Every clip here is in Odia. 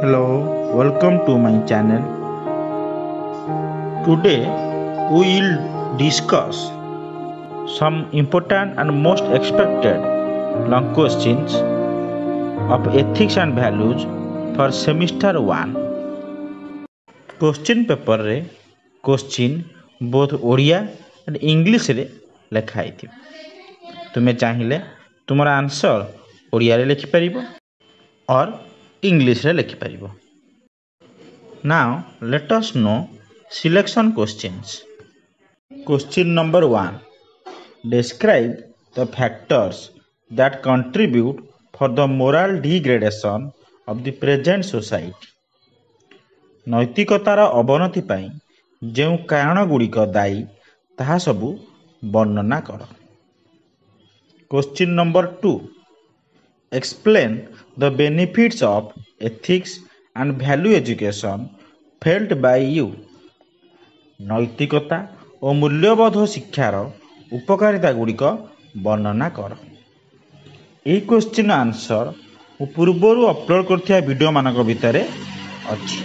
Hello, welcome to my channel. Today we will discuss some important and most expected long questions of ethics and values for semester 1. Question paper रे question both Odia and English रे लिखा है। तुम्हें चाहिए तुम आंसर ओडिया रे लिखि परिबो और इंग्लिश रे लिखि परिबो। Now let us know selection questions. Question number 1. Describe the factors that contribute for the moral degradation of the present society. नैतिकतार अवनति पाई ଯେଉଁ କାରଣଗୁଡ଼ିକ ଦାୟୀ ତାହା ସବୁ ବର୍ଣ୍ଣନା କର। Question number 2. Explain the benefits of ethics and value education felt by you. ନୈତିକତା ଓ ମୂଲ୍ୟବୋଧ ଶିକ୍ଷାର ଉପକାରିତା ଗୁଡ଼ିକ ବର୍ଣ୍ଣନା କର। ଏହି କ୍ୱେଶ୍ଚିନ୍ ଆନ୍ସର ମୁଁ ପୂର୍ବରୁ ଅପଲୋଡ଼ କରିଥିବା ଭିଡ଼ିଓମାନଙ୍କ ଭିତରେ ଅଛି।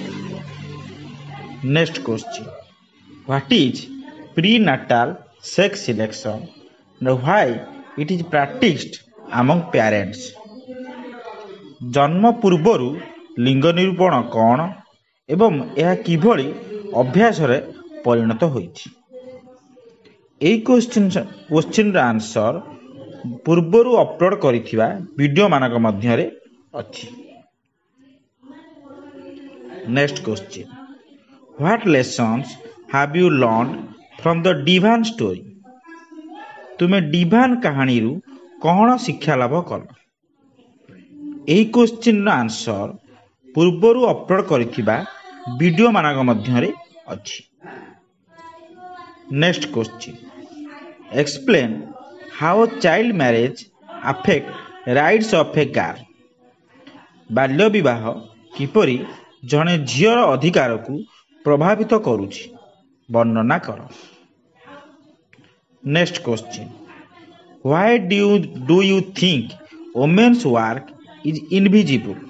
Next question, what is prenatal sex selection and why it is practiced among parents? ଜନ୍ମ ପୂର୍ବରୁ ଲିଙ୍ଗ ନିରୂପଣ କ'ଣ ଏବଂ ଏହା କିଭଳି ଅଭ୍ୟାସରେ ପରିଣତ ହୋଇଛି? ଏହି କ୍ୱେଶ୍ଚିନ୍ର ଆନ୍ସର ପୂର୍ବରୁ ଅପଲୋଡ଼ କରିଥିବା ଭିଡ଼ିଓମାନଙ୍କ ମଧ୍ୟରେ ଅଛି। Next question, what lessons have you learn from the Divan story? ତୁମେ ଡିଭାନ୍ କାହାଣୀରୁ କ'ଣ ଶିକ୍ଷା ଲାଭ କଲ? ଏହି କ୍ୱେଶ୍ଚିନ୍ର ଆନ୍ସର ପୂର୍ବରୁ ଅପଲୋଡ଼ କରିଥିବା ଭିଡ଼ିଓମାନଙ୍କ ମଧ୍ୟରେ ଅଛି। Next question, explain how child marriage affect rights of a girl? ବାଲ୍ୟ ବିବାହ କିପରି ଜଣେ ଝିଅର ଅଧିକାରକୁ ପ୍ରଭାବିତ କରୁଛି ବର୍ଣ୍ଣନା କର। Next question, why do you think women's work is invisible?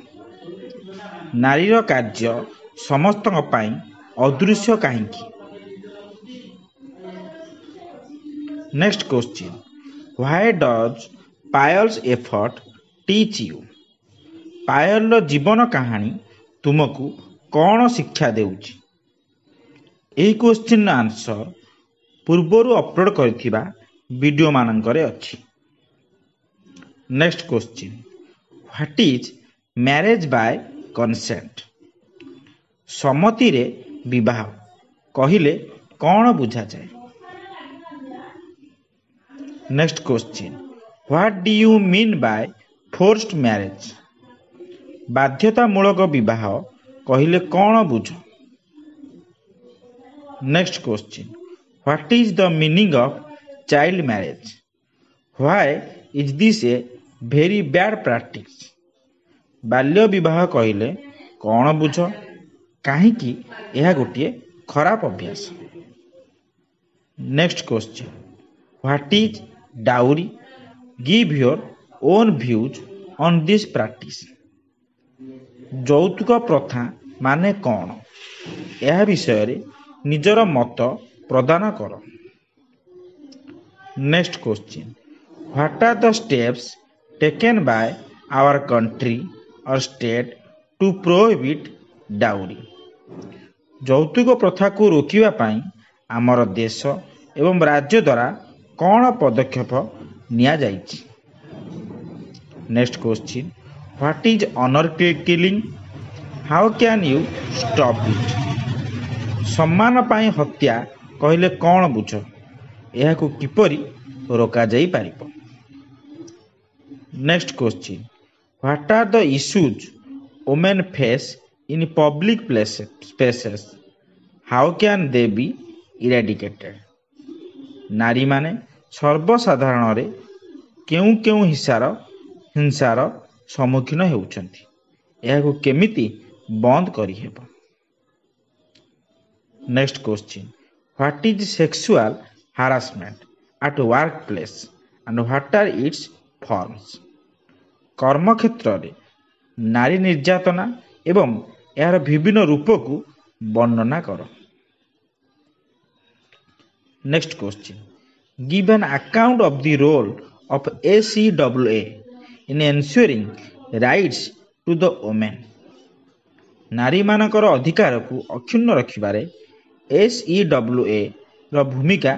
ନାରୀର କାର୍ଯ୍ୟ ସମସ୍ତଙ୍କ ପାଇଁ ଅଦୃଶ୍ୟ କାହିଁକି? Next question, why does Payal's effort teach you? ପାୟଲର ଜୀବନ କାହାଣୀ ତୁମକୁ କ'ଣ ଶିକ୍ଷା ଦେଉଛି? ଏହି କ୍ୱେଶ୍ଚିନ୍ର ଆନ୍ସର ପୂର୍ବରୁ ଅପଲୋଡ଼ କରିଥିବା ଭିଡ଼ିଓମାନଙ୍କରେ ଅଛି। Next question, what is marriage by consent? ସମ୍ମତିରେ ବିବାହ କହିଲେ କ'ଣ ବୁଝାଯାଏ? Next question, what do you mean by forced marriage? ବାଧ୍ୟତାମୂଳକ ବିବାହ କହିଲେ କ'ଣ ବୁଝ? Next question, what is the meaning of child marriage? Why is this a very bad practice? ବାଲ୍ୟ ବିବାହ କହିଲେ କ'ଣ ବୁଝ? କାହିଁକି ଏହା ଗୋଟିଏ ଖରାପ ଅଭ୍ୟାସ? Next question, what is dowry? Give your own views on this practice? ଯୌତୁକ ପ୍ରଥା ମାନେ କ'ଣ? ଏହା ବିଷୟରେ ନିଜର ମତ ପ୍ରଦାନ କର। Next question, what are the steps taken by our country or state to prohibit dowry? ଯୌତୁକ ପ୍ରଥାକୁ ରୋକିବା ପାଇଁ ଆମର ଦେଶ ଏବଂ ରାଜ୍ୟ ଦ୍ୱାରା କ'ଣ ପଦକ୍ଷେପ ନିଆଯାଇଛି? Next question, what is honour killing? How can you stop it? ସମ୍ମାନ ପାଇଁ ହତ୍ୟା କହିଲେ କ'ଣ ବୁଝ? ଏହାକୁ କିପରି ରୋକାଯାଇପାରିବ? Next question, what are the issues women face in public spaces? How can they be eradicated? ନାରୀମାନେ ସର୍ବସାଧାରଣରେ କେଉଁ କେଉଁ ହିଂସାର ସମ୍ମୁଖୀନ ହେଉଛନ୍ତି? ଏହାକୁ କେମିତି ବନ୍ଦ କରିହେବ? Next question, what is sexual harassment at workplace and what are its forms? କର୍ମକ୍ଷେତ୍ରରେ ନାରୀ ନିର୍ଯାତନା ଏବଂ ଏହାର ବିଭିନ୍ନ ରୂପକୁ ବର୍ଣ୍ଣନା କର। Next question, give an account of the role of ACWA in ensuring rights to the women। ନାରୀମାନଙ୍କର ଅଧିକାରକୁ ଅକ୍ଷୁଣ୍ଣ ରଖିବାରେ SEWA ର ଭୂମିକା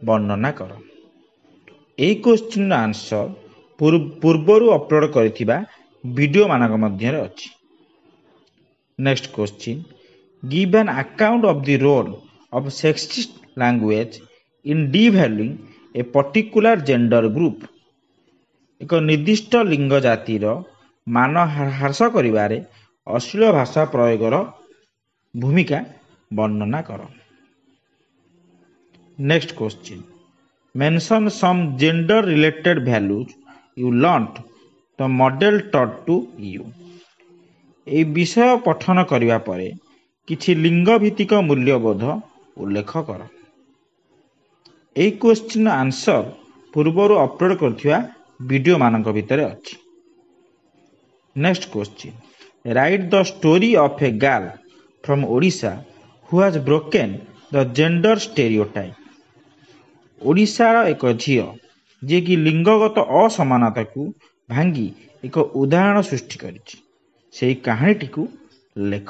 ବର୍ଣ୍ଣନା କର। ଏହି କ୍ୱେଶ୍ଚିନ୍ର ଆନ୍ସର ପୂର୍ବରୁ ଅପଲୋଡ଼ କରିଥିବା ଭିଡ଼ିଓମାନଙ୍କ ମଧ୍ୟରେ ଅଛି। Next question, give an account of the role of sexist language in devaluing a particular gender group। ଏକ ନିର୍ଦ୍ଦିଷ୍ଟ ଲିଙ୍ଗ ଜାତିର ମାନ ହ୍ରାସ କରିବାରେ ଅଶ୍ଳୀଳ ଭାଷା ପ୍ରୟୋଗର ଭୂମିକା ବର୍ଣ୍ଣନା କର। Next question, mention some gender related values you learnt the model taught to you। ଏହି ବିଷୟ ପଠନ କରିବା ପରେ କିଛି ଲିଙ୍ଗ ଭିତ୍ତିକ ମୂଲ୍ୟବୋଧ ଉଲ୍ଲେଖ କର। ଏହି କ୍ୱେଶ୍ଚିନ୍ର ଆନ୍ସର ପୂର୍ବରୁ ଅପଲୋଡ଼ କରିଥିବା ଭିଡ଼ିଓମାନଙ୍କ ଭିତରେ ଅଛି। Next question, write the story of a girl from Odisha who has broken the gender stereotype. ଓଡ଼ିଶାର ଏକ ଝିଅ ଯିଏକି ଲିଙ୍ଗଗତ ଅସମାନତାକୁ ଭାଙ୍ଗି ଏକ ଉଦାହରଣ ସୃଷ୍ଟି କରିଛି, ସେହି କାହାଣୀଟିକୁ ଲେଖ।